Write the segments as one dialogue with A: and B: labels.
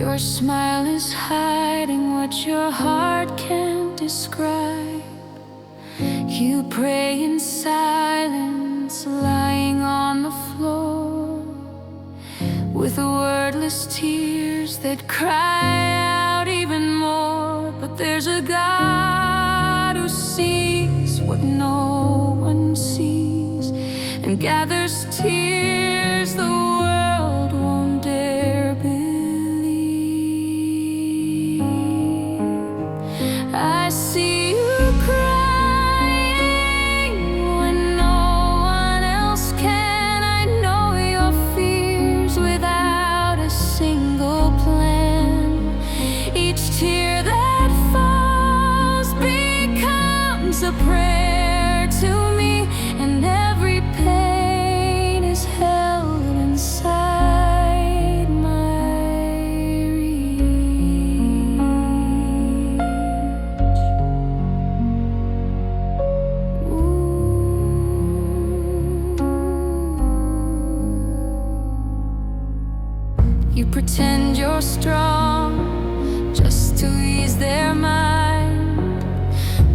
A: Your smile is hiding what your heart can't describe. You pray in silence, lying on the floor, with wordless tears that cry out even more. But there's a God who sees what no one sees, and gathers tears the world won't dare believe. I see you crying when no one else can. I know your fears without a single plan. Each tear that falls becomes a prayer to me, and every pain is held inside my reach. You pretend you're strong just to ease their mind,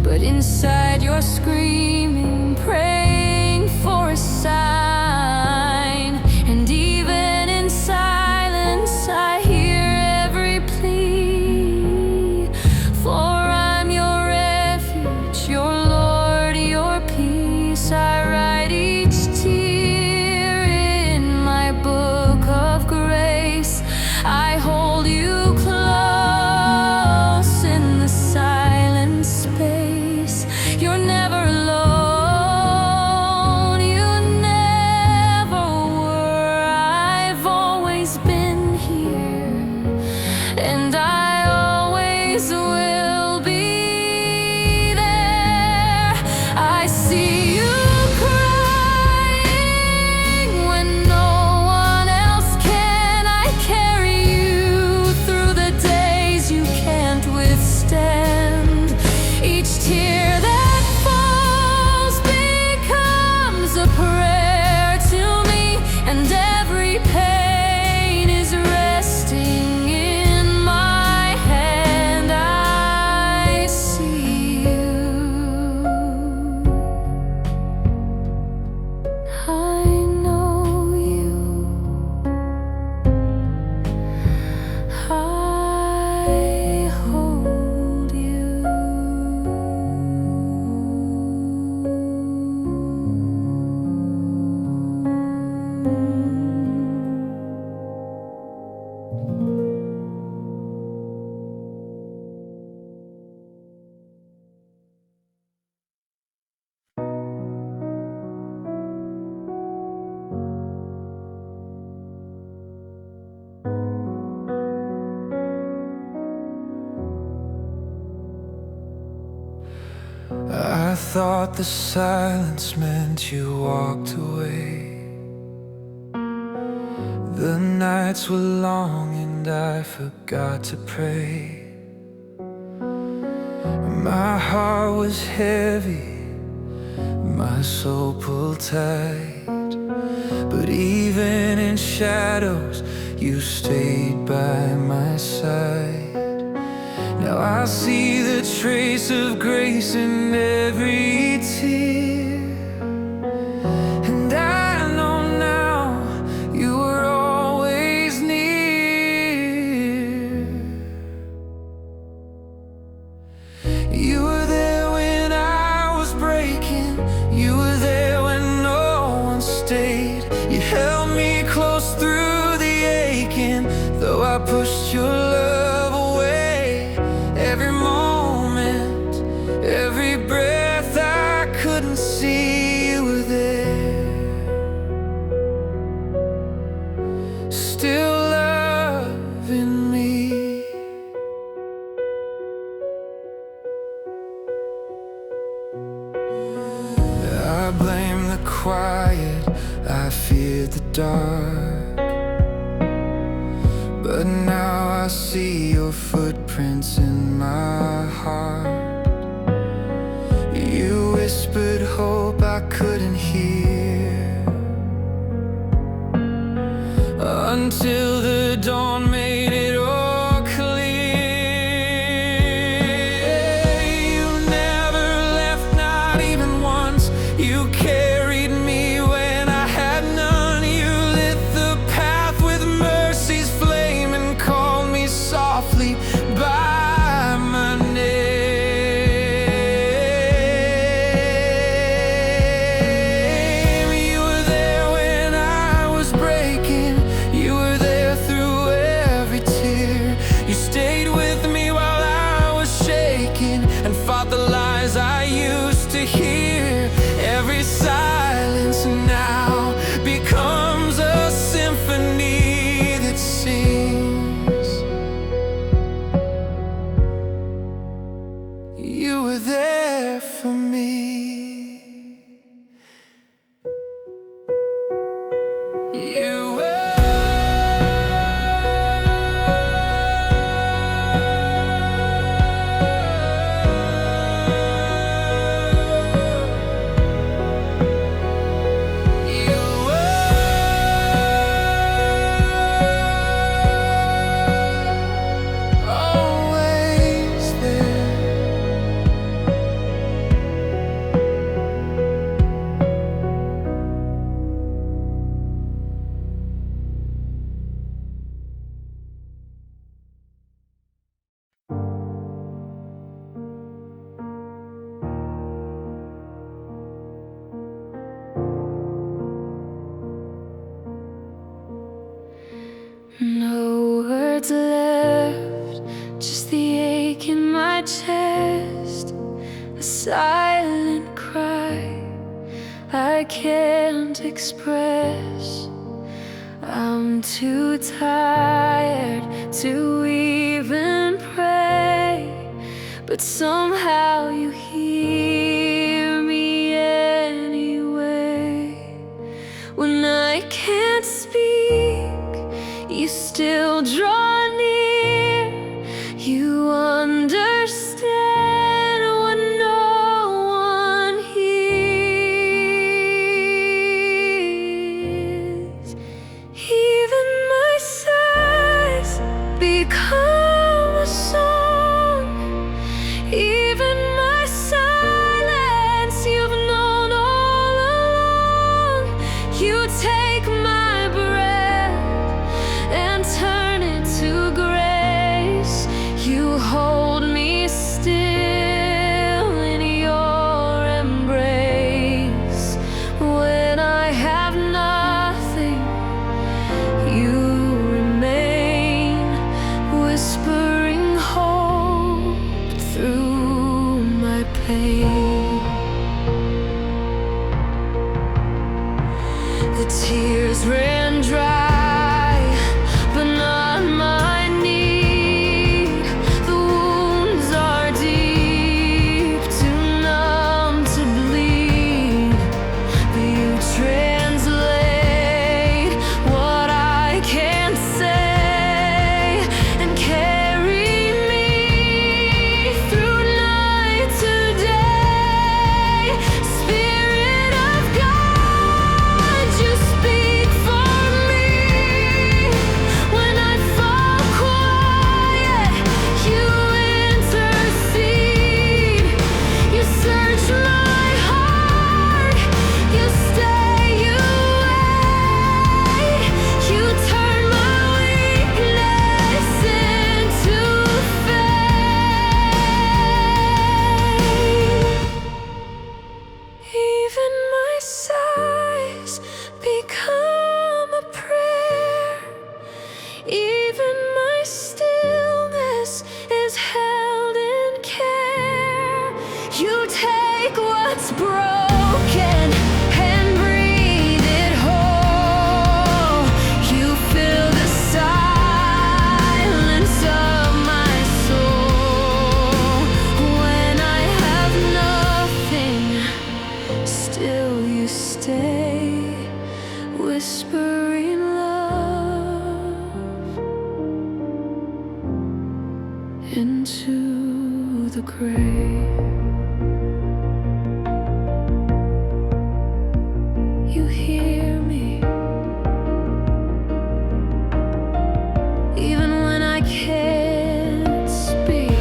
A: but inside you're screaming, praying for a sign. And even in silence I hear every plea, for I'm your refuge, your Lord, your peace. I write each tear in my book of grace. I hold you close in the silent space. You're never alone, you never were. I've always been here, and I always will be there. I see you crying when no one else can. I carry you through the days you can't withstand. Each tear that falls becomes a prayer to me, and every pain is resting in my hand. I see you. I know you. I hold you.
B: I thought the silence meant you walked away. The nights were long and I forgot to pray. My heart was heavy, my soul pulled tight. But even in shadows, you stayed by my side. Now I see the trace of grace in every tear, and I know now you were always near. You were there when I was breaking, you were there when no one stayed. You held me close through the aching, though I pushed your love away. Every moment, every breath, I couldn't see you were there, still loving me. I blame the quiet, I feared the dark, but now I see your footprints in my heart. You whispered hope I couldn't hear, until the dawn made it all
A: words left, just the ache in my chest, a silent cry I can't express. I'm too tired to even pray, but somehow you hear me anyway. When I can't speak, you still draw near. You understand what no one hears. Even my sighs become a song. Even my silence you've known all along. You take my breath and turn it to grace. You hold me still in your embrace. When I have nothing, you remain, whispering hope through my pain. The tears ran dry, but not my need. The wounds are deep, too numb to bleed. But you translate what I can't say and carry me through night to day. Spirit of God, you speak for me. When I fall quiet, you intercede. You search my heart, you stay, you wait. You turn my weakness into faith. Even my sighs become a prayer. Even my stillness is held in care. You take what's broken and breathe it whole. You fill the silence of my soul. When I have nothing, still you stay, whispering love into the grave. You hear me, even when I can't speak.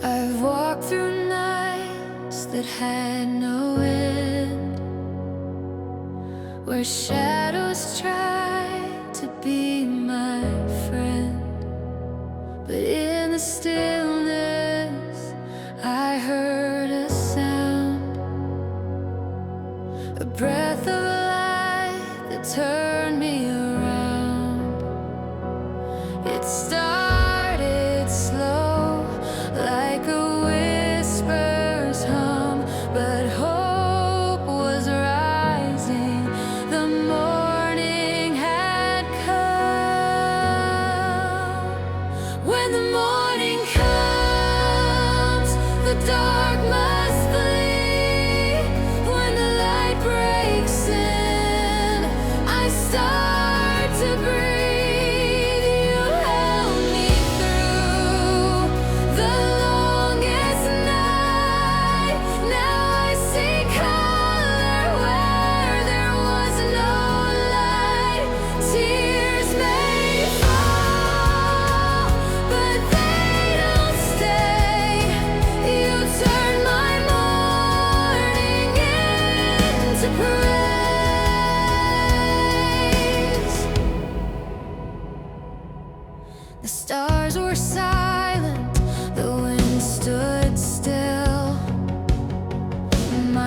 A: I've walked through nights that had no end, where shadows tried to be my friend. But in the stillness I heard a sound, a breath of light that turned me around. It started slow, like a whisper's hum, but hope was rising. The morning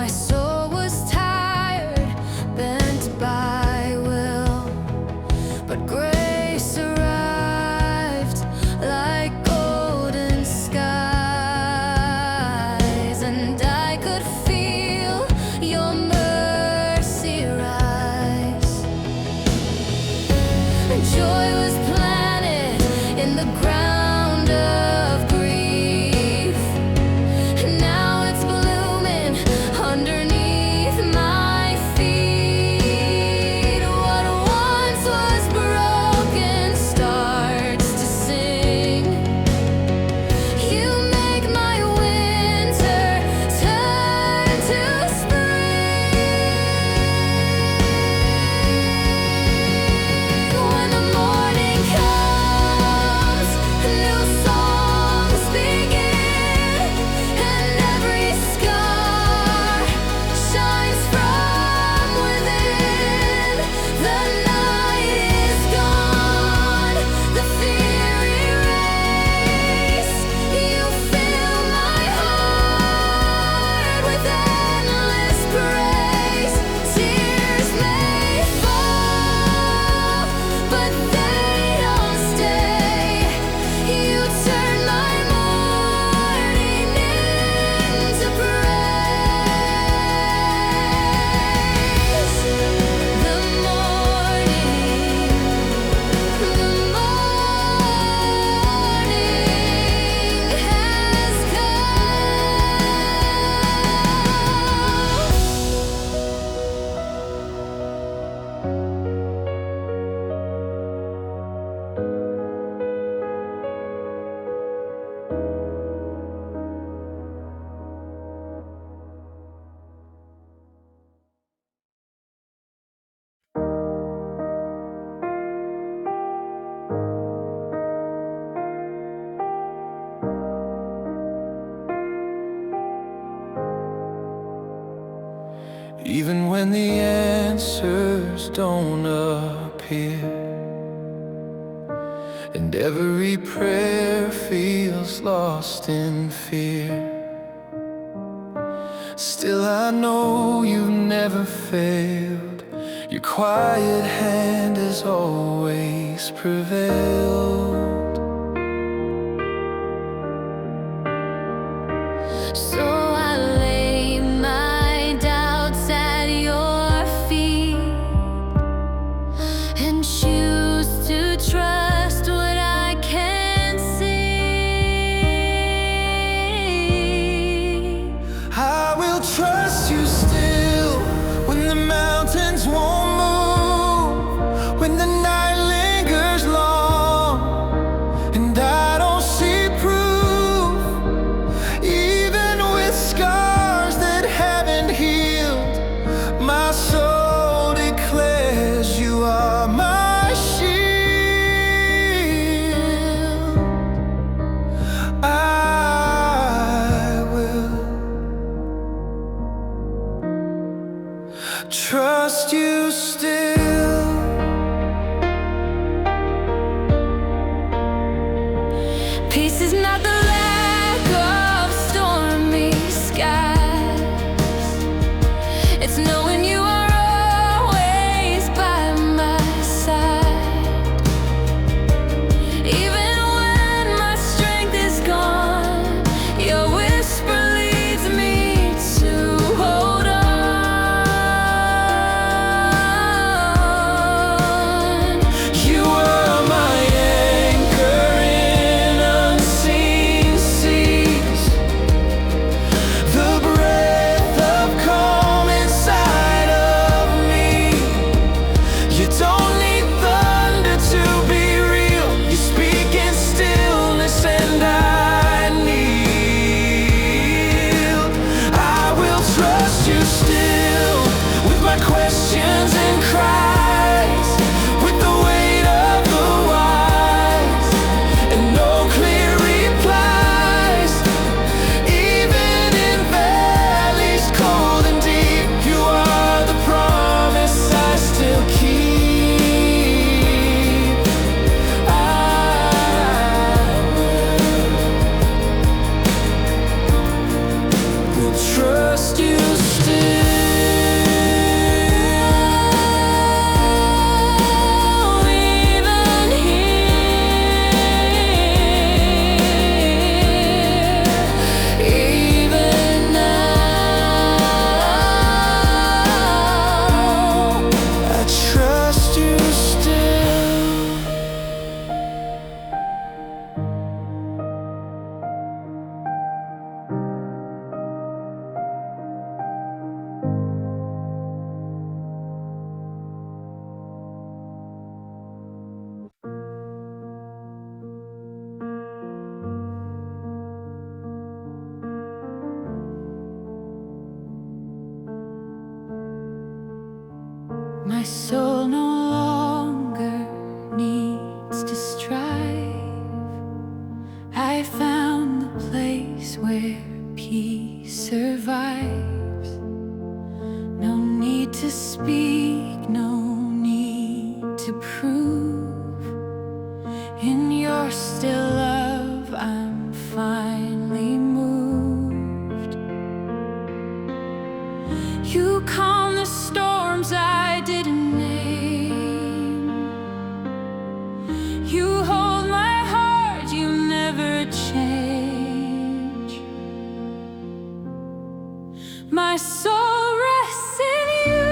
A: My soul was tired, bent by will, but grace arrived like golden skies, and I could feel your mercy rise. Joy was planted in the ground of grief. Now it's blooming underneath my feet. What once was broken starts to sing. You make my winter turn to spring. When the morning comes, new songs begin, and every scar shines from within. The night is gone, the fear erased. You fill my heart with endless praise. Tears may fall, but they don't stay. You turn my mourning into praise. The morning has
B: Even when the answers don't appear, and every prayer feels lost in fear, still I know you've never failed. Your quiet hand has always prevailed.
A: So I lay my doubts at your feet and choose to trust what I can't see.
B: I will trust you still when the mountains won't move, when the night lingers long and I don't see proof. Even with scars that haven't healed, my soul declares you are my shield. I will trust you still.
A: Peace is not the lack of stormy skies. It's knowing you are always by my side. Even when my strength is gone, your whisper leads me to hold on. You are my anchor in unseen seas, the breath of calm inside of My soul no longer needs to strive. I found the place where peace survives. No need to speak, no need to prove. In your still love I'm finally moved. You calm the storms I didn't name. You hold my heart, you never change. My soul rests in you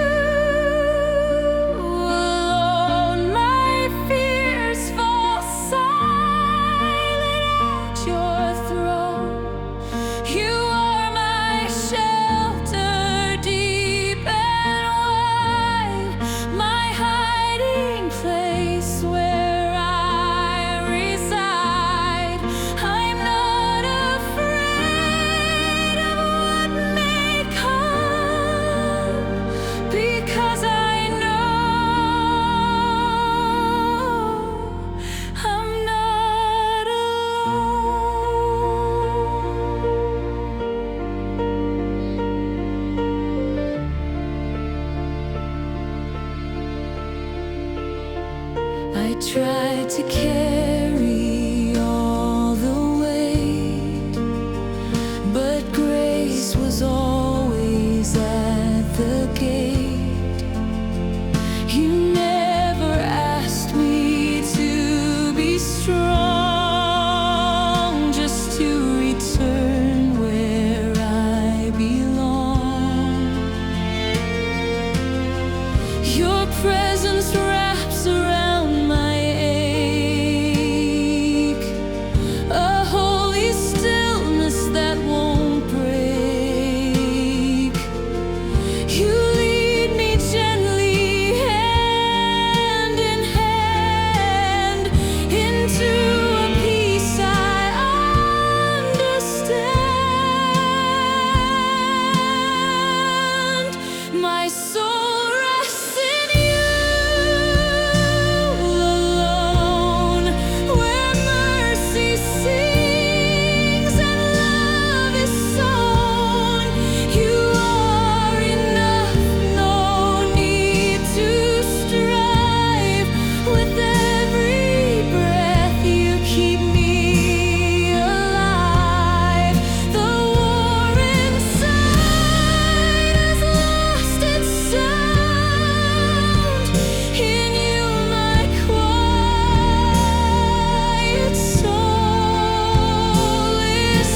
A: alone. My fears fall silent at your throne. You are my shelter, deep and wide, my hiding place where I reside. I'm not afraid of what may come, because I know I'm not alone. I tried to carry all the weight, but grace was always at the gate. You never asked me to be strong, just to return where I belong. Your presence wraps around my ache, a holy stillness that won't break. You lead me gently, hand in hand, into a peace I understand. My soul rests in you alone, where mercy sings and love is sown. You are enough, no need to strive. With every breath you keep me alive. The war inside has lost its sound. In you my quiet soul is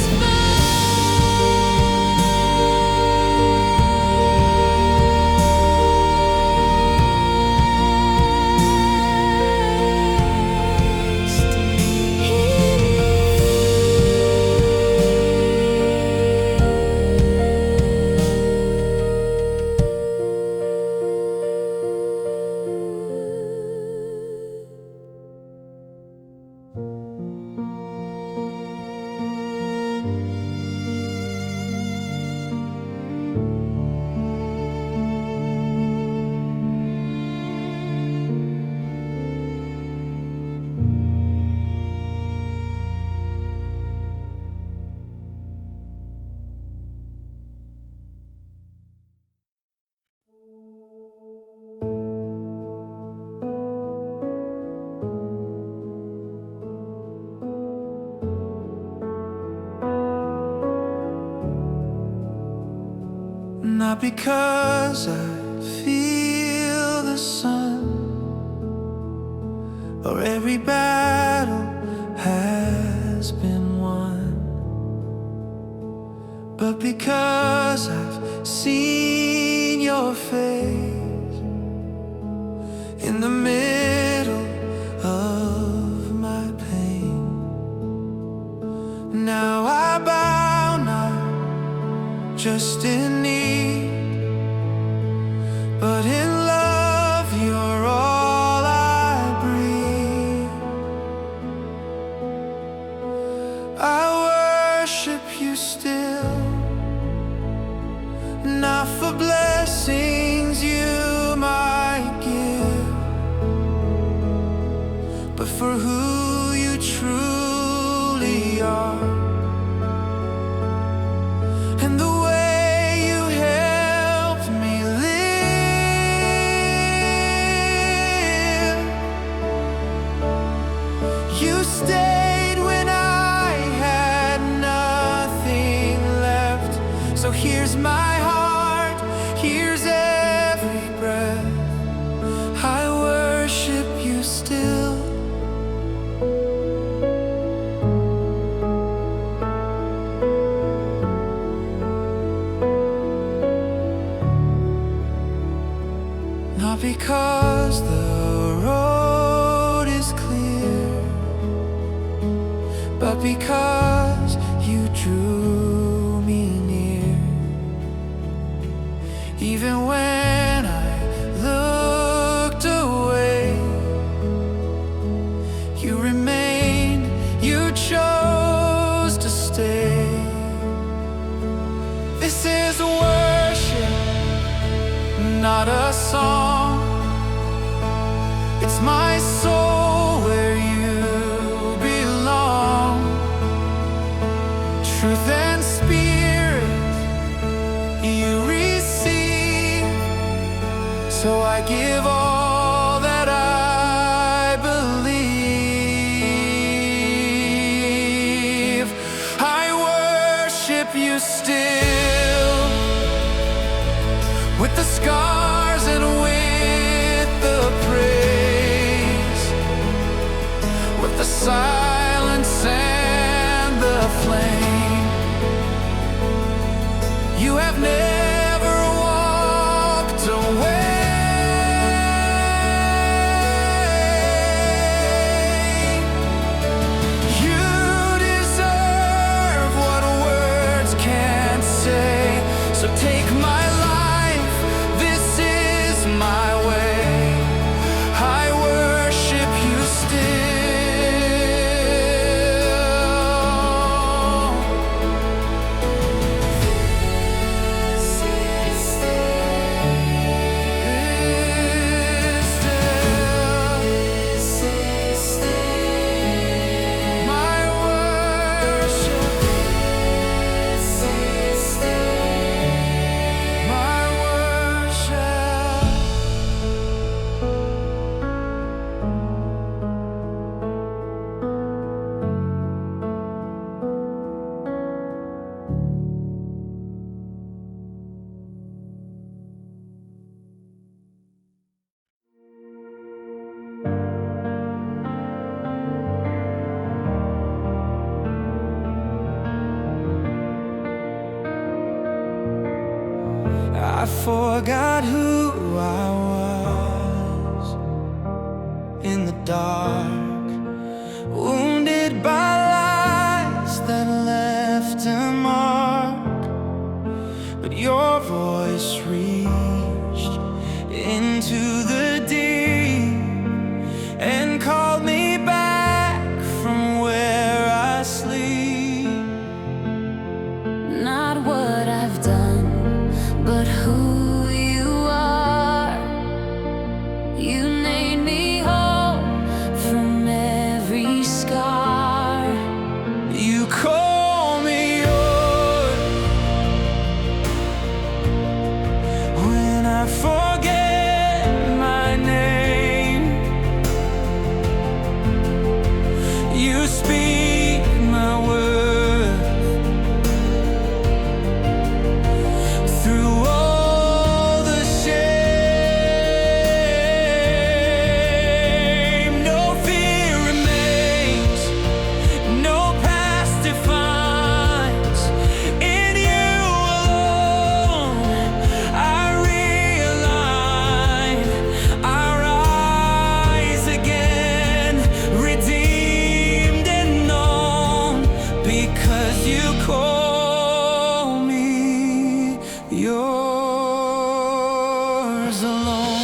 B: not because I feel the sun or every battle has been won, but because I've seen your face in the middle of my pain. Now I bow, not just in need, but in love. You're all I breathe. I worship you still, not for blessings you might for who you truly are, and the way you helped me live. You stayed when I had nothing left. So here's my heart, here's every breath. I worship you still. Not because the road is clear, but because you drew me near. Even when I looked away, you remained, you chose to stay. This is worship, not a song. It's my soul where you belong. Truth and spirit you receive. So I give all that I believe. I worship you still, with the scars and with the praise, with the silence and the flame. You have never walked away. You deserve what words can't say. So take my life, this is my way. I worship you still. This is still my worship. This is still my worship. I forgot who I was in the dark, wounded by lies that left a mark. But your voice reached into the deep and called me back from where I sleep.
A: Not what I've done, but who you are. You made me whole from every scar.
B: You call me yours when I forget my name. You speak my worth through all the shame. No fear remains, no past defines. In you alone I realign. I rise again, redeemed and known, because you call me yours alone.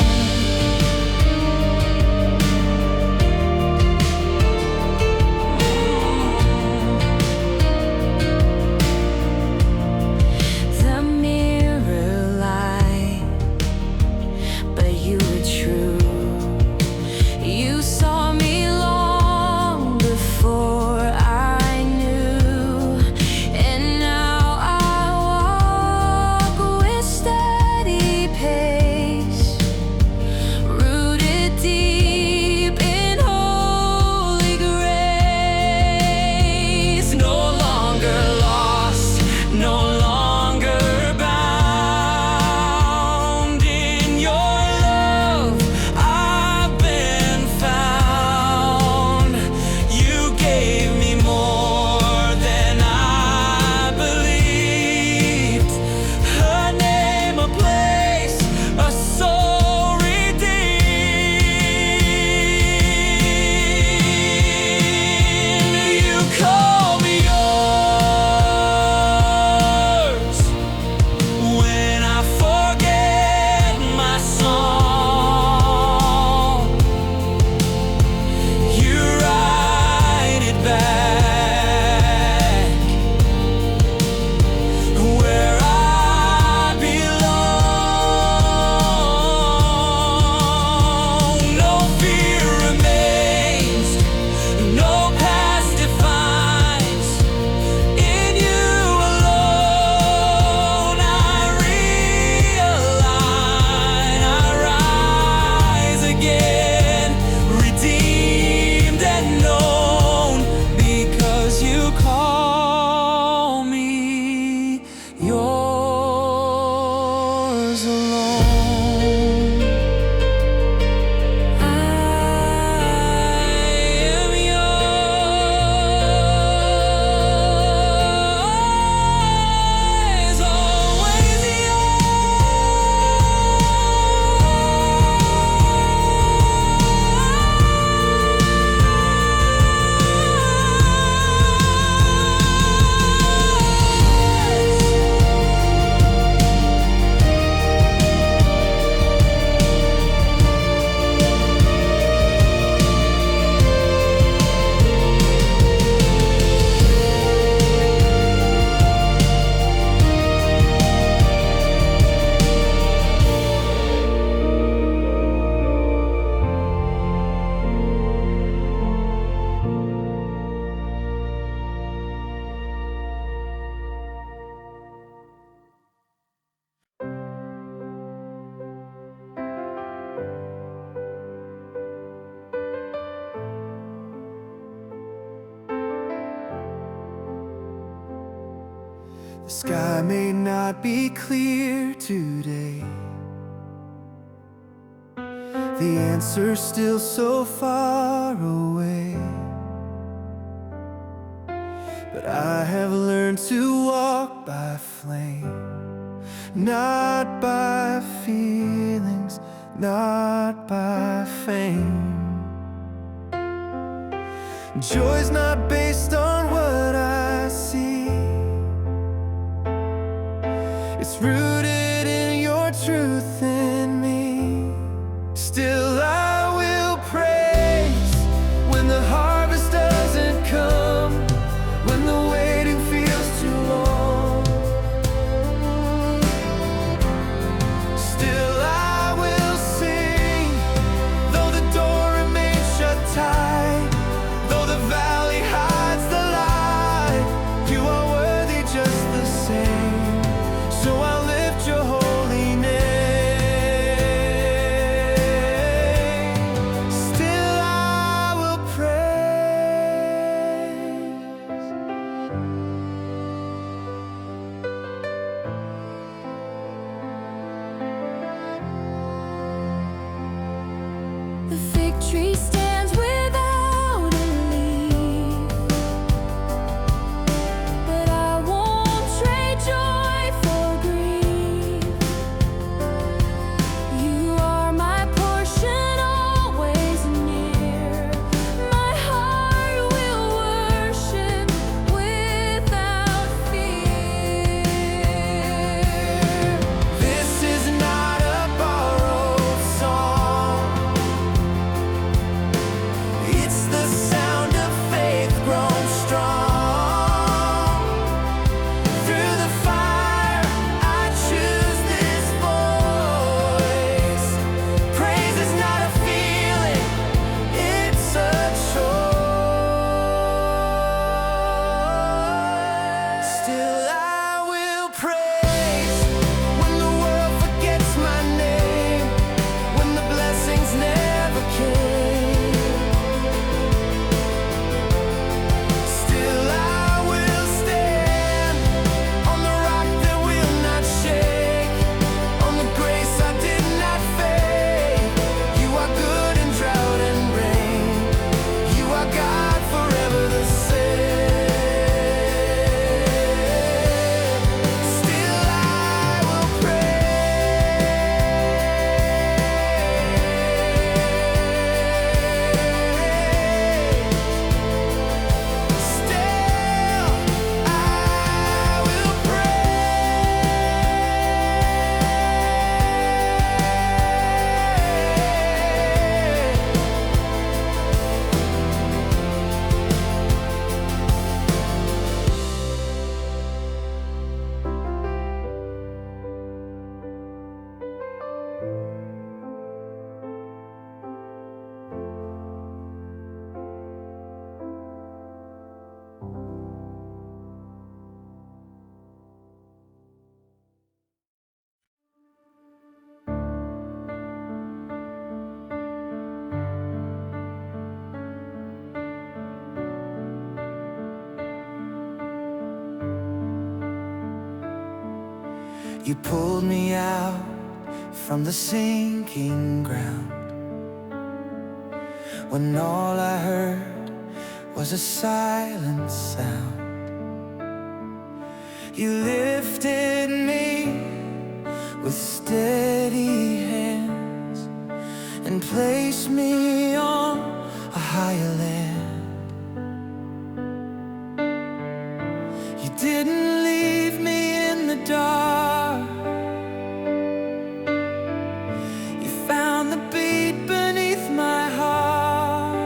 A: The mirror lied, but you were true. You saw me long
B: was alone.
A: I am yours, always
B: The sky may not be clear today, the answer's still so far away. But I have learned to walk by flame, not by feelings, not by fame. Joy's not based on what I see, it's rooted in your truth in me. Still I will praise when the harvest doesn't come, when the waiting feels too long. Still I will sing, though the door remains shut tight, though the valley hides the light. You are worthy just the same, so I'll lift your holy name. Still I will praise.
A: the fig tree stands without a leaf, but I won't trade joy for grief. You are my portion, always near. My heart will worship without fear.
B: This is not a borrowed song, it's the sound of faith grown strong. Through the fire, I choose this voice. Praise is not a feeling, it's a choice. Still I will praise when the world forgets my name, when the blessings never came. Still I will stand on the rock that will not shake, on the grace I did not fake. You are good in drought and rain, you are God forever the same. Still I will praise. Still I will You pulled me out from the sinking ground, when all I heard was a silent sound. You lifted me with steady hands and placed me on a higher land. You didn't leave me in the dark. You found the beat beneath my heart.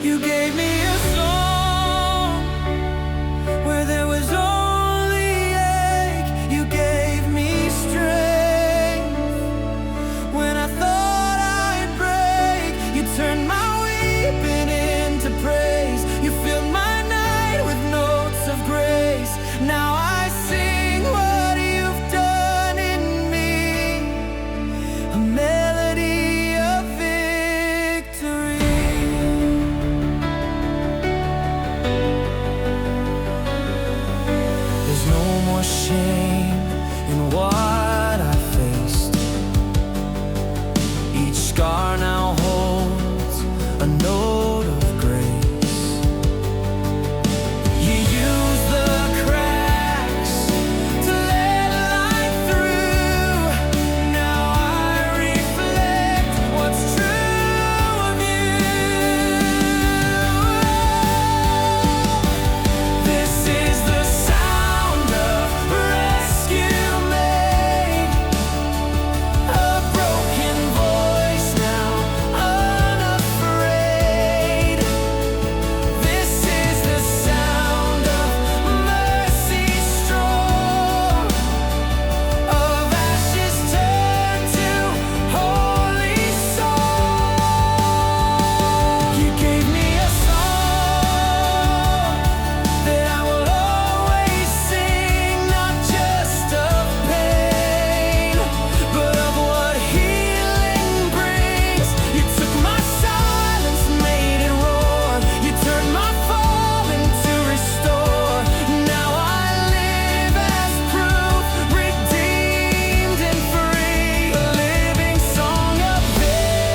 B: You gave me a song where there was only ache. You gave me strength when I thought I'd break. You turned my weeping into praise. You filled my night with notes of grace. Now I sing what you've done in me, a melody of victory. There's no more shame in what I faced. Each scar now holds a note of grace. You use the cracks to let light through. Now I reflect what's true of you. This is the sound of rescue made, a broken voice now unafraid. This is the sound of mercy strong, of ashes turned to holy song. You gave me a song that I will always sing, not just of pain, but of what healing brings. You took my silence, made it roar. You turned my fall into restore. Now I live as proof, redeemed and free, a living song of victory.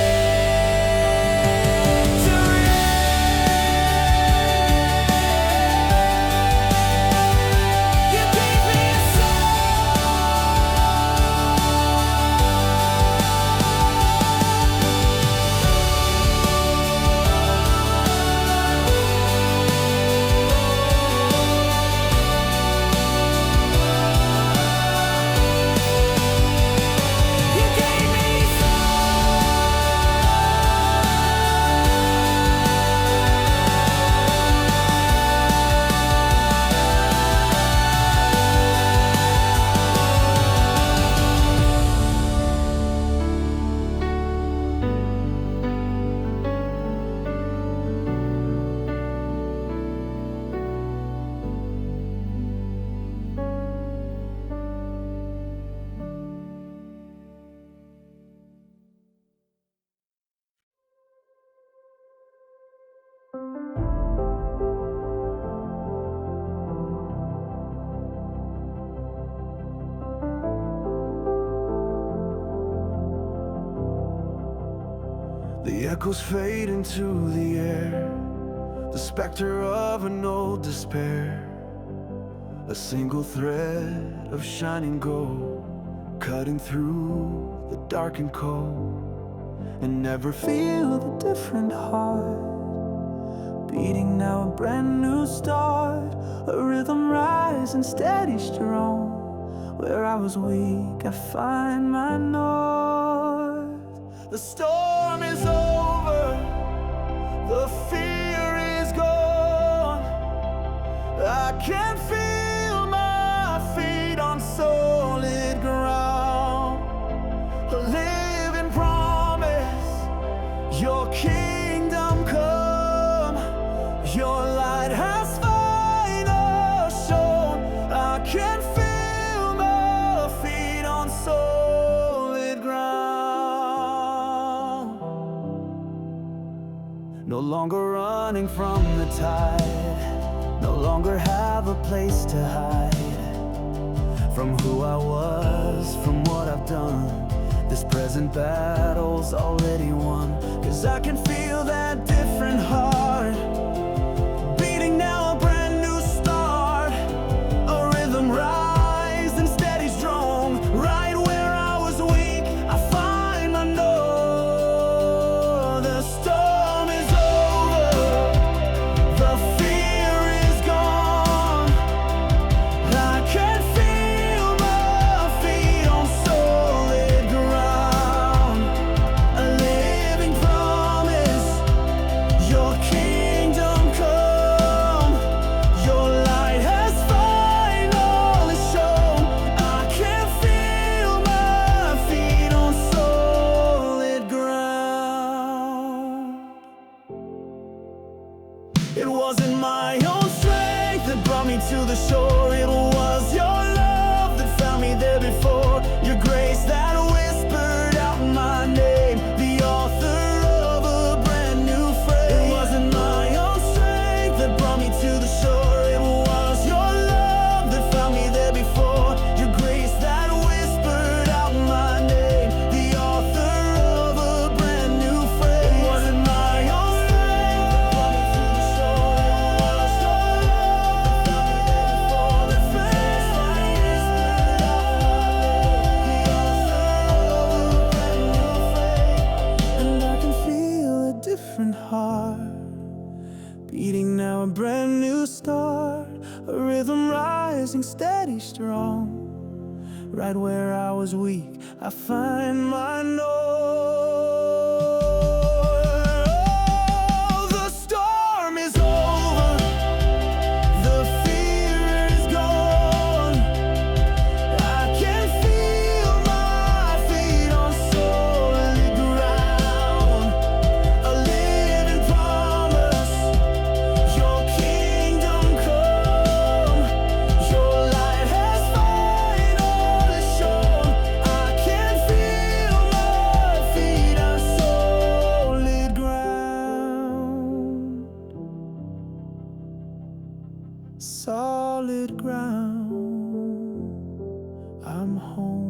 B: You gave me a You gave me The echoes fade into the air, the specter of an old despair. A single thread of shining gold, cutting through the dark and cold. And never feel the different heart, beating now a brand new start. A rhythm rising steady strong. Where I was weak, I find my north. The storm is over, the fear is gone. I can feel my feet on solid ground. A living promise, your kingdom come. Your light has finally shone. I can feel my feet on solid ground. No longer running from the tide, no longer have a place to hide from who I was, from what I've done. This present battle's already won, 'cause I can feel that different heart beating now, a brand new start. A rhythm rising steady strong. Right where I was weak, I find my note. The storm is over, the fear is gone. I can feel my feet on solid ground. A living promise, your kingdom come. Your light has finally shown. I can feel my feet on solid ground. It wasn't my own strength that brought me to the shore. It was your love that found me there before. Your grace that whispered out my name, the author of a brand new frame. It wasn't my own strength that brought me to the shore. It was your love that found me there before. Your grace that whispered out my name, the author of a brand new frame. It wasn't my own strength that brought me to the shore. It was your love that found me there before. The grace that whispered out my name, the author of a brand new frame. And I can feel a different heart beating now, a brand new start. A rhythm rising steady strong. Right where I was weak, I find my note. The storm is over, the fear is gone. I can feel my feet on solid ground. A living promise, your kingdom come. Your light has finally shown. I can feel my feet on solid ground. Solid ground. I'm home.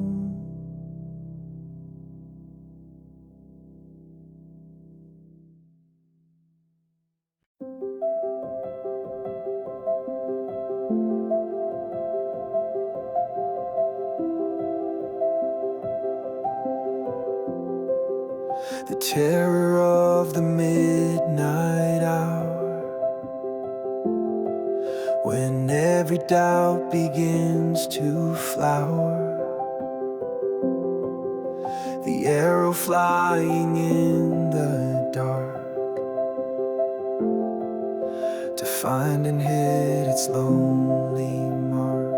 B: The terror of the midnight hour, when every doubt begins to flower. The arrow flying in the dark to find and hit its lonely mark.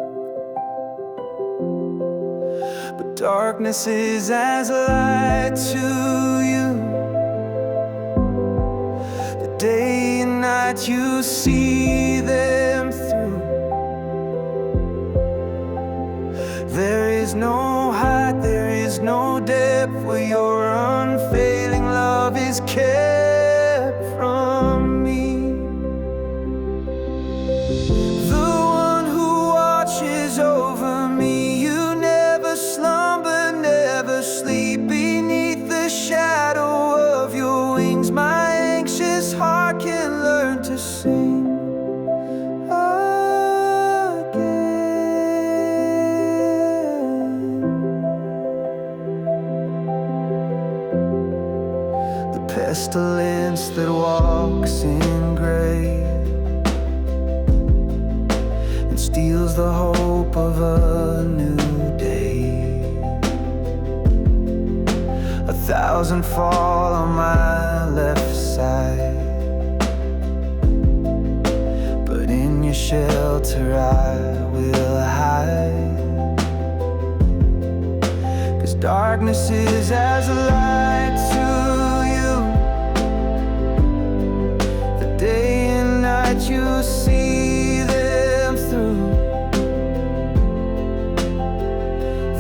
B: But darkness is as light to you. The day and night you see them through. There is no height, there is no depth where your unfailing love is kept from me. The one who watches over me, you never slumber, never sleep. Beneath the shadow of your wings, my anxious heart can learn to sing again. The pestilence that walks in gray and steals the hope of a new day. 1,000 fall on my left side, but in your shelter I will hide. 'Cause darkness is as light to you. The day and night you see them through.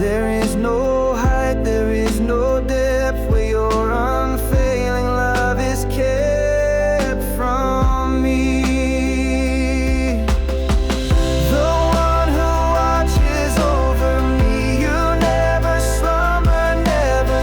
B: There is no height, there is no depth where your unfailing love is kept from me. The one who watches over me, you never slumber, never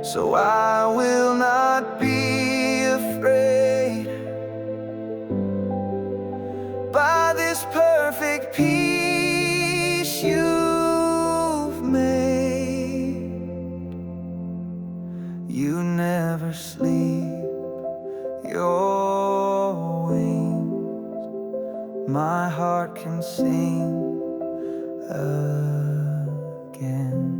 B: so I will not be afraid. By this perfect peace you've made, you never sleep, your wings my heart can sing again.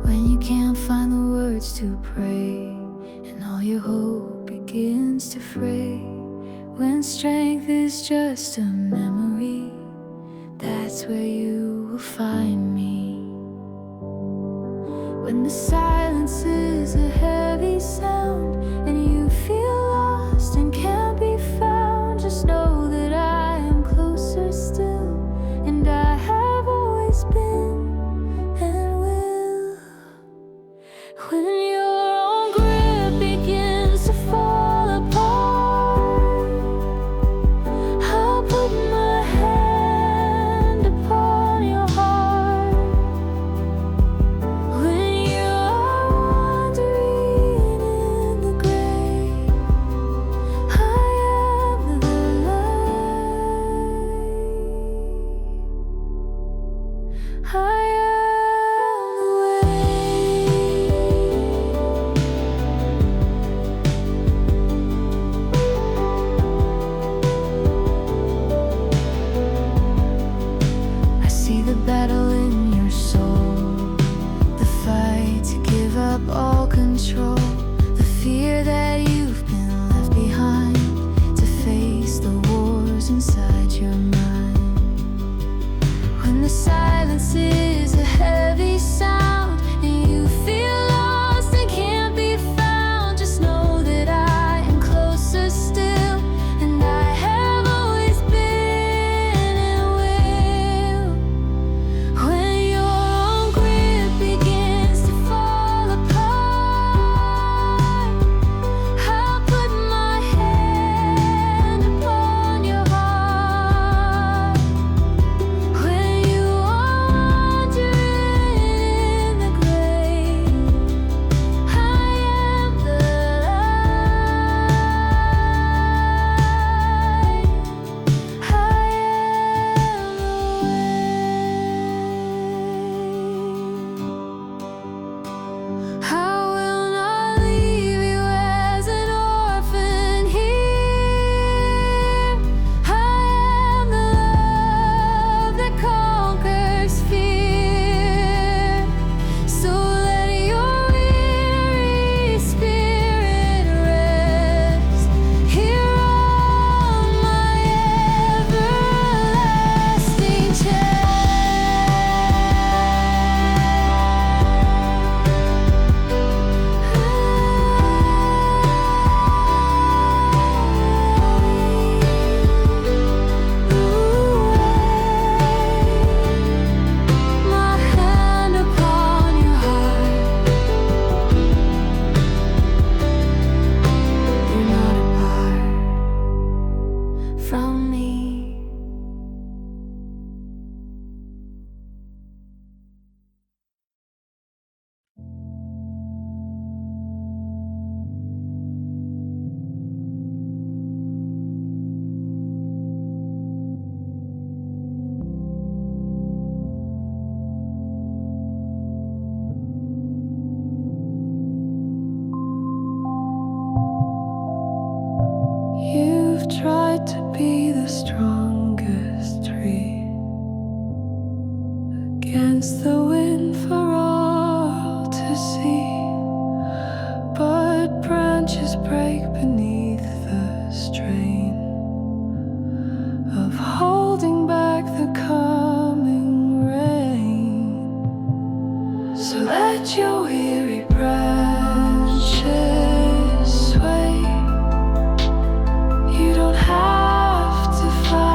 A: When you can't find the words to pray, and all your hope begins to fray, when strength is just a memory, that's where you will find me. When the silence is a heavy sound, and you feel lost and can't be found, just know that I am closer still, and I have always been and will. When your own grip begins to fall apart, I'll put my hand upon your heart. When you are wandering in the grave, I am the light. I am the way. I see the battle in your soul, the fight to give up all control, the fear that you've been left behind, to face the wars inside your mind. When the silence is a heavy sound, and you feel lost and can't be found, just know that I am closer still, and I have always been and will. When your own grip begins to fall apart, I'll put my hand upon your heart. When you are wandering in the grave, I am the light. I am the way. I will not leave you as an orphan here. I am the love that conquers fear. So let your weary spirit rest here on my everlasting my hand upon your heart. You're not apart from me. You've tried to be the strongest tree against the wind for all to see, but branches break beneath the strain of holding back the coming rain. So let your weary branches sway. You don't have to fight.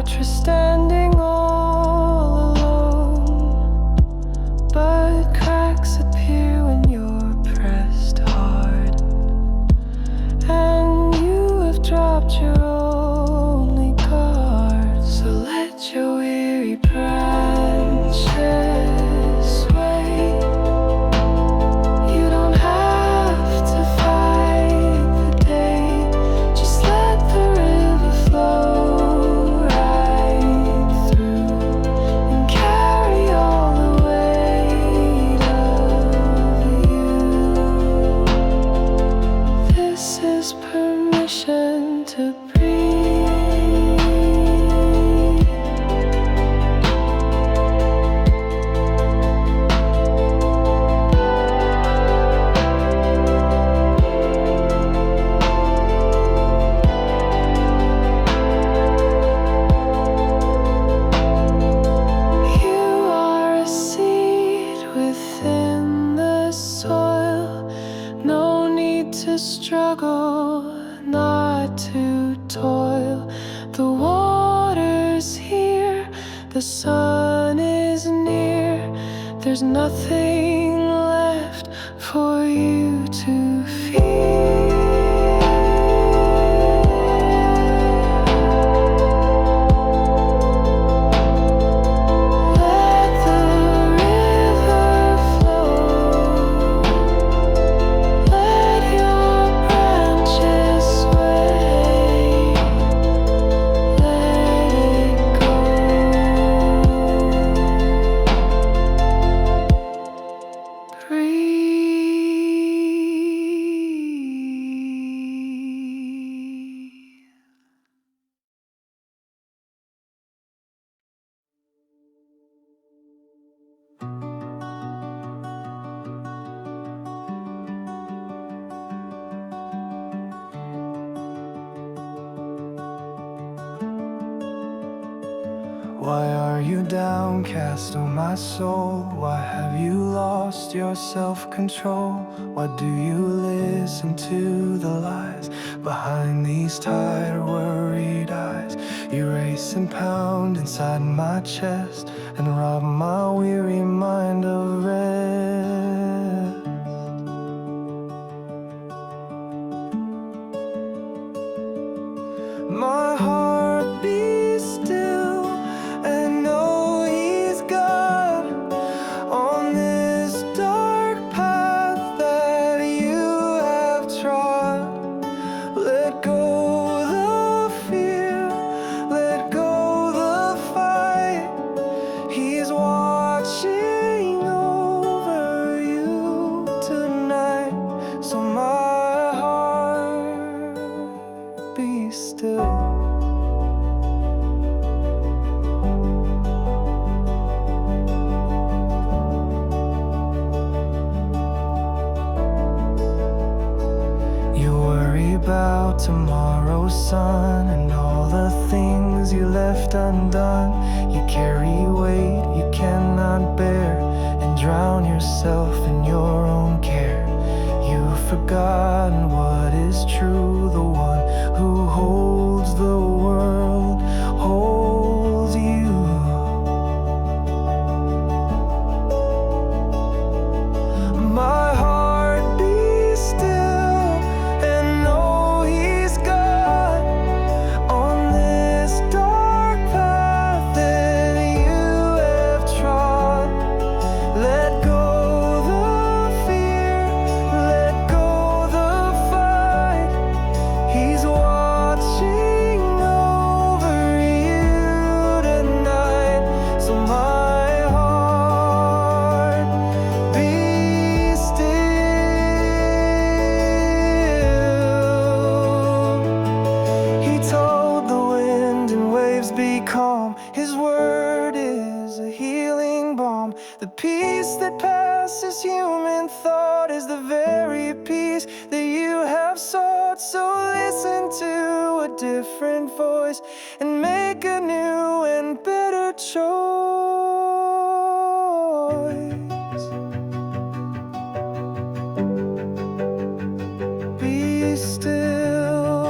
B: mattress standing all alone, but cracks appear when you're pressed hard, and you have dropped your only guard. So let your weary branches sway. You don't have to fight the day, just let the river flow right through and carry all the weight of you. This is permission to breathe. You are a seed within the soil. No need to struggle, not to toil. The water's here, the sun is near. There's nothing left for you to fear. Let the river flow. Let your branches sway. Let it go. Breathe. Why are you downcast, oh my soul? Why have you lost your self-control? Why do you listen to the lies behind these tired, worried eyes? You race and pound inside my chest and rob my weary mind of rest. My heart be still and know He's God on this dark path that you have trod. Let go the fear, let go the fight. He's watching over you tonight. So my heart be still. You worry about tomorrow's sun and all the things you left undone. You carry weight you cannot bear and drown yourself in your own care. You've forgotten what is true. The one who holds the world holds you. My heart be still and know He's God on this dark path that you have trod. Let go the fear, let go the fight. He's watching over you tonight. So my heart be still. He told the wind and waves be calm. His word is a healing balm. The peace that passes human thought is the very peace that you have sought. So listen to a different voice and make a new and better choice. Be still.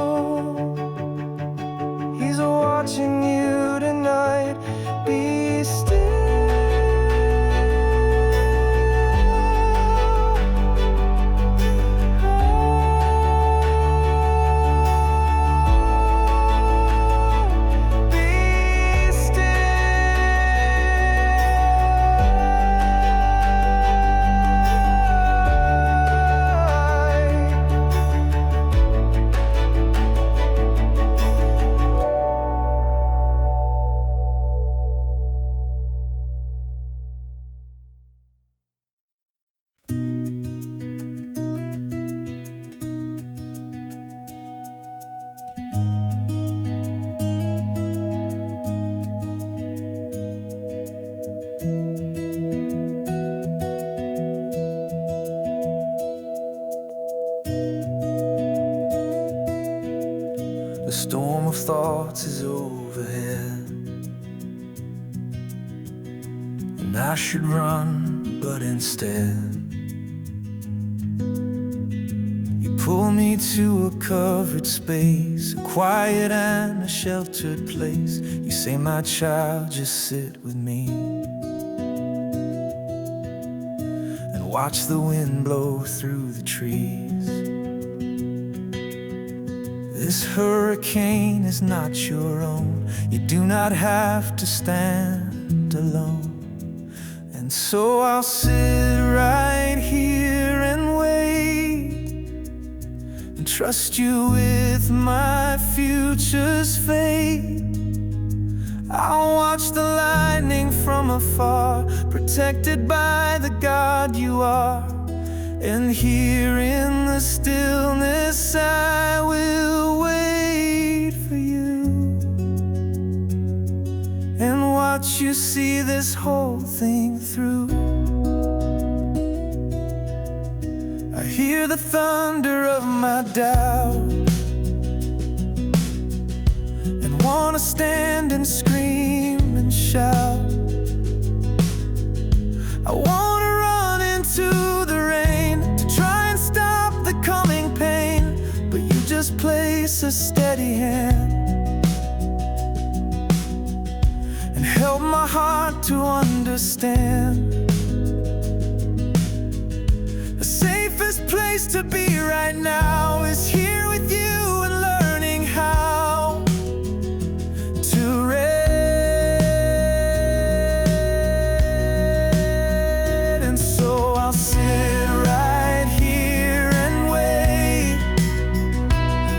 B: He's watching you tonight. and I should run, but instead you pull me to a covered space, a quiet and a sheltered place. You say, my child, just sit with me and watch the wind blow through the trees. This hurricane is not your own. You do not have to stand alone. And so I'll sit right here and wait, and trust you with my future's fate. I'll watch the lightning from afar, protected by the God you are. And here in the stillness I will wait for you, and watch you see this whole thing through. I hear the thunder of my doubt, and wanna stand and scream and shout. I wanna run into the rain to try and stop the coming pain, but you just place a steady hand and help my heart to understand. The safest place to be right now is here with you, and learning how to rest. And so I'll sit right here and wait,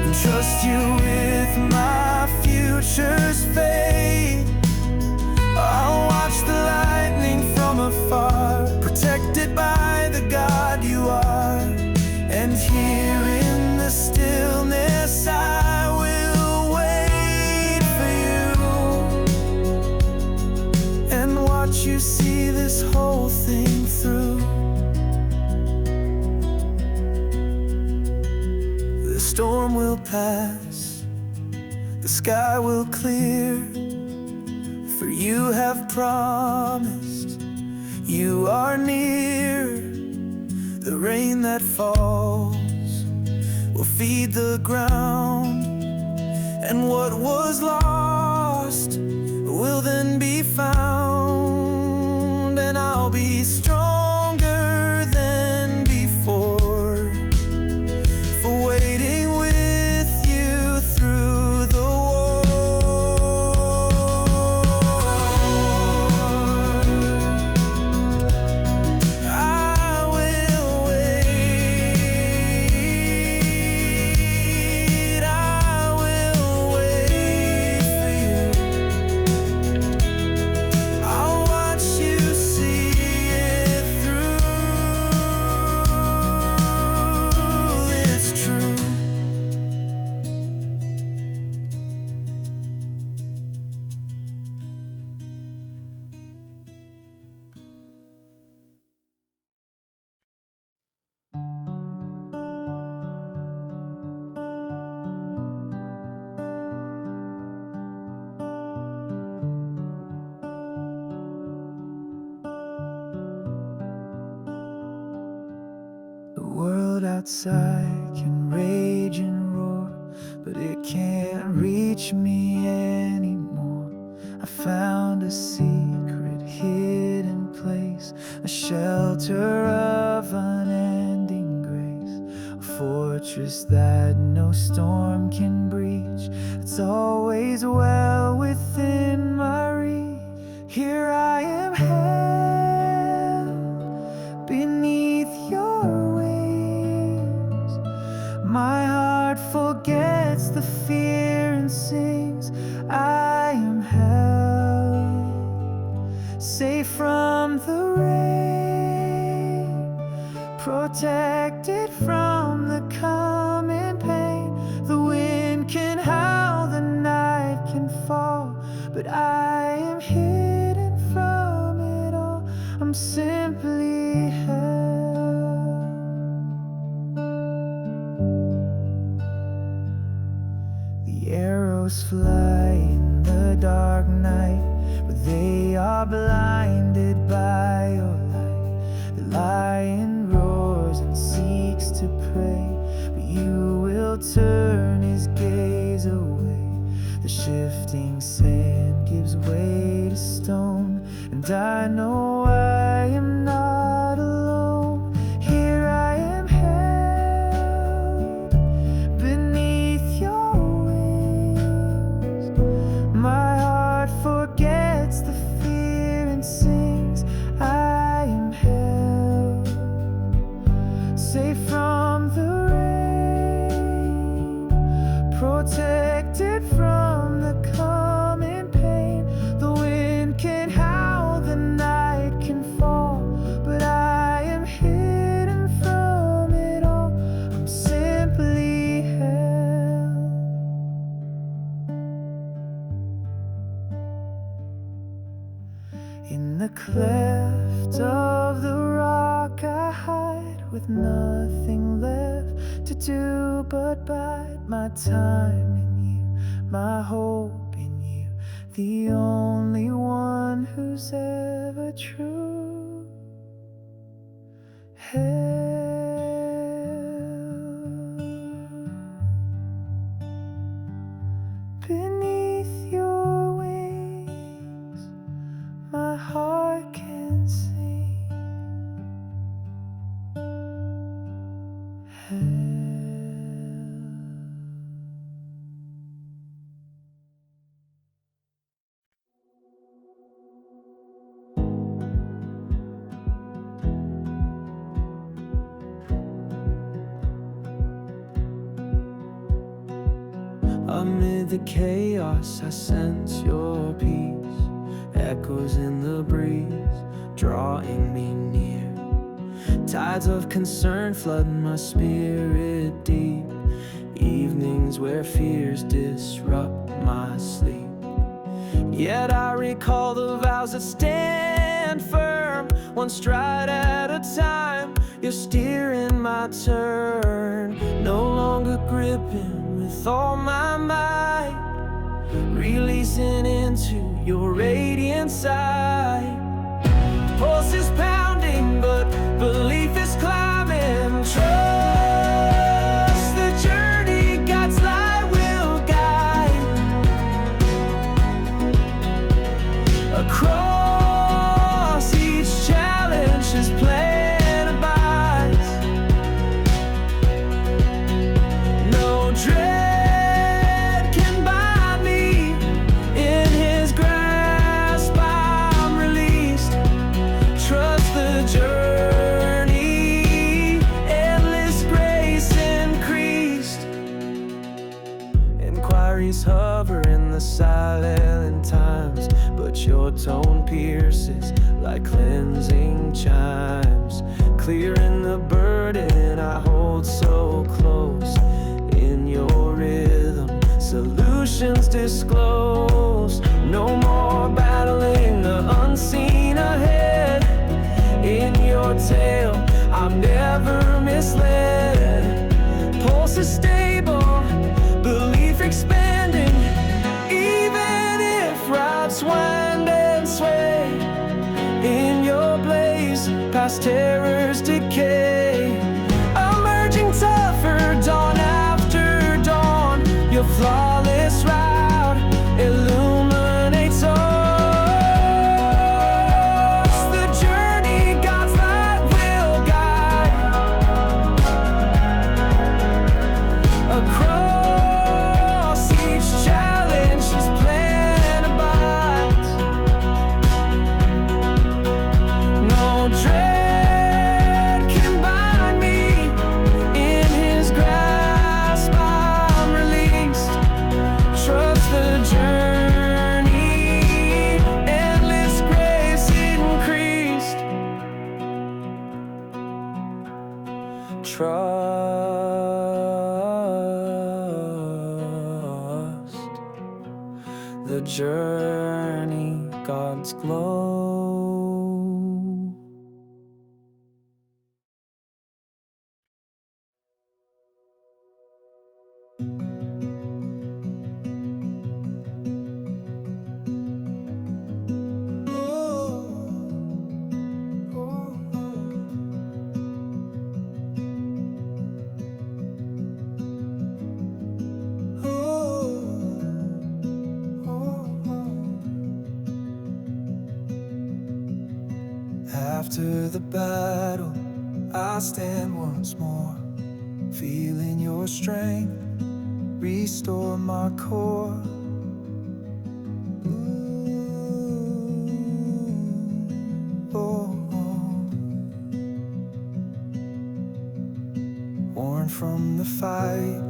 B: and trust you with my future's fate. I'll watch the lightning from afar, protected by the God you are. And here in the stillness I will wait for you, and watch you see this whole thing through. The storm will pass, the sky will clear, for you have promised you are near. The rain that falls will feed the ground, and what was lost will then be found. And I'll be stronger than before, for waiting with you through the world outside can rage and roar, but it can't reach me anymore. I found a secret hidden place, a shelter of unending grace, a fortress that no storm can breach. It's always well within my reach. Here I am held beneath your wings. My heart forgets the fear and sings. I am held, safe from the rain, protected from the coming pain. The wind can howl, the night can fall, but I am hidden from it all. I'm simply held. The arrows fly in the dark night, but they are blinded by I know I am not alone. Here I am held beneath your wings. My heart forgets the fear and sings. I am held, safe from the rain, protected from the coming pain. The wind can howl, the night can fall, but I am hidden from it all. I'm simply held. In the cleft of the rock I hide, with nothing left to do but bide my time in you, my hope in you, the only one who's ever true. Beneath your wings, my heart can sing. Amid the chaos, I sense your peace, echoes in the breeze, drawing me near. Tides of concern flood my spirit deep, evenings where fears disrupt my sleep. Yet I recall the vows that stand firm, one stride at a time. You're steering my turn, no longer gripping with all my might, releasing into your radiant side. Pulse is pounding, but belief is climbing. Trust the journey, God's light will guide. Across each challenge, His plan abides. No dread can bind me. In His grasp I'm released. Trust the journey, endless grace increased. Inquiries hover in the silent times, but your tone pierces like cleansing chimes, clearing the burden I hold so close. In your rhythm, solutions disclosed. No more battling the unseen ahead. In your tale, I'm never misled. Pulse is stable, belief expanding. Even if routes wind and sway, in your blaze, past terrors decay. Emerging tougher, dawn after dawn. Your flawless route illuminates all. The journey, God's light will guide. Across each challenge, His plan abides. No dread can bind me. In His grasp I'm released. Trust the journey, endless grace increased. Trust the journey, God's glow. After the battle, I stand once more, feeling your strength restore my core. Worn from the fight,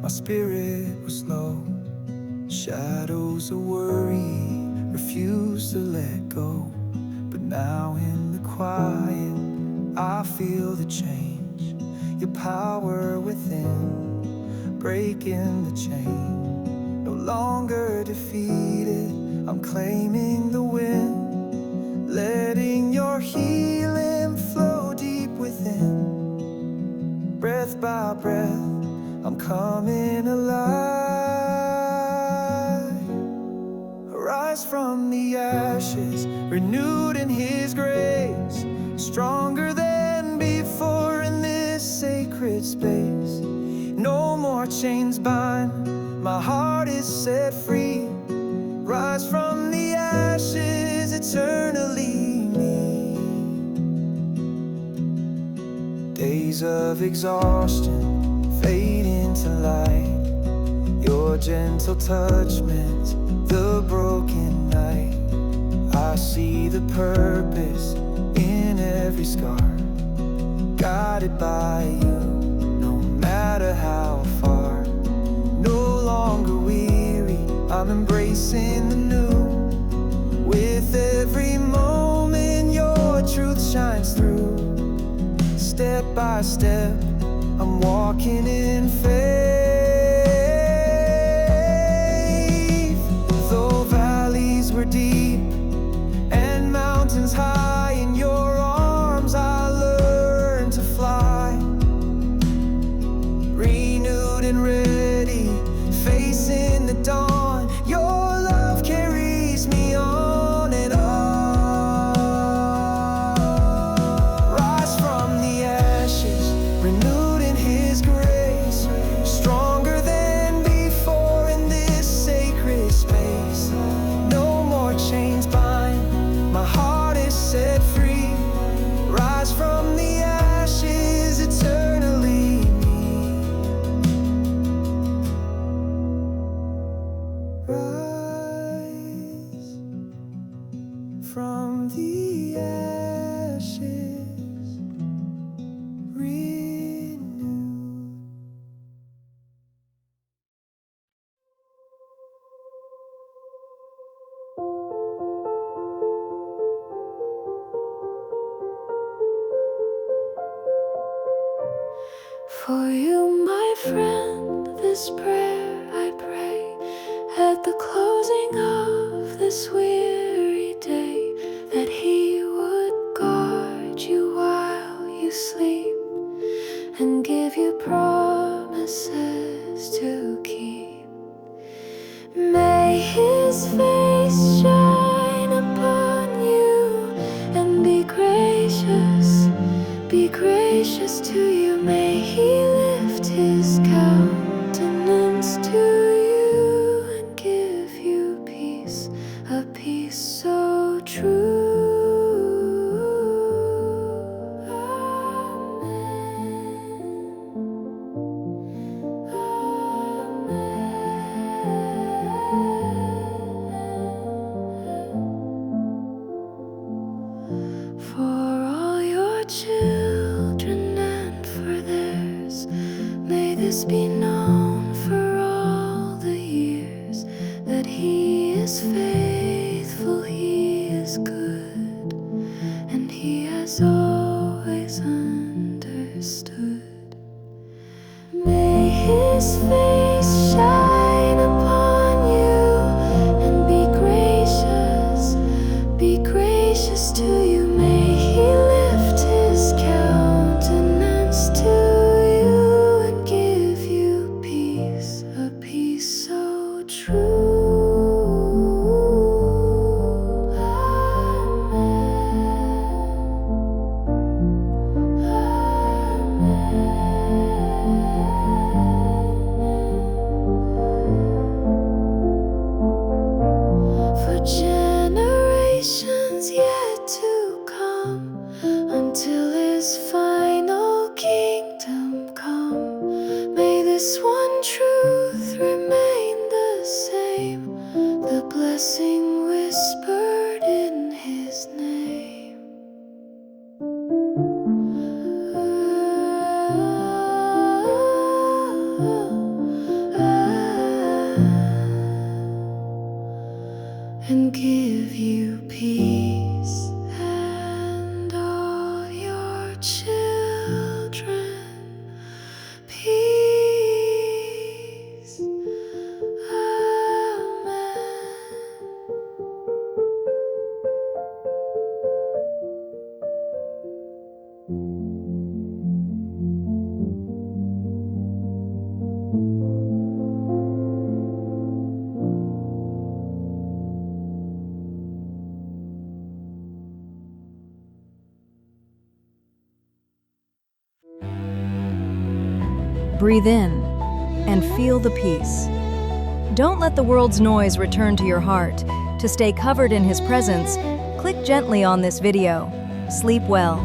B: my spirit was low. Shadows of worry refuse to let go. But now in the quiet, I feel the change. Your power within, breaking the chain. No longer defeated, I'm claiming the win. Letting your healing flow deep within. Breath by breath, I'm coming alive. Rise from the ashes, renewed in His grace. Stronger than before in this sacred space. No more chains bind, my heart is set free. Rise from the ashes, eternally me. Days of exhaustion fade into light. Your gentle touch meant the broken night. I see the purpose in every scar. Guided by you, no matter how far. No longer weary, I'm embracing the new. With every moment your truth shines through. Step by step, I'm walking in faith. Though valleys were deep and mountains high, in your arms I learned to fly. Renewed and ready, facing the dawn. Your love carries me on and on. Rise from the ashes, renewed in His grace. Stronger than before in this sacred space. No more chains bind, my heart is set free. Rise from the ashes, eternally me. Rise from the ashes, renewed.
A: For you, my friend, this prayer I pray at the closing of this weary day, that He would guard you while you sleep and give you promises to keep. May His face shine upon you and be gracious to you. May He lift His countenance to you and give you peace, a peace so true. For all your children and for theirs, may this be known for all the years, that He is faithful, He is good, and He has always understood. May His face shine upon you and be gracious to you. May He lift His countenance to you and give you give you peace and all your children peace. Amen.
C: Breathe in and feel the peace. Don't let the world's noise return to your heart. To stay covered in His presence, click gently on this video. Sleep well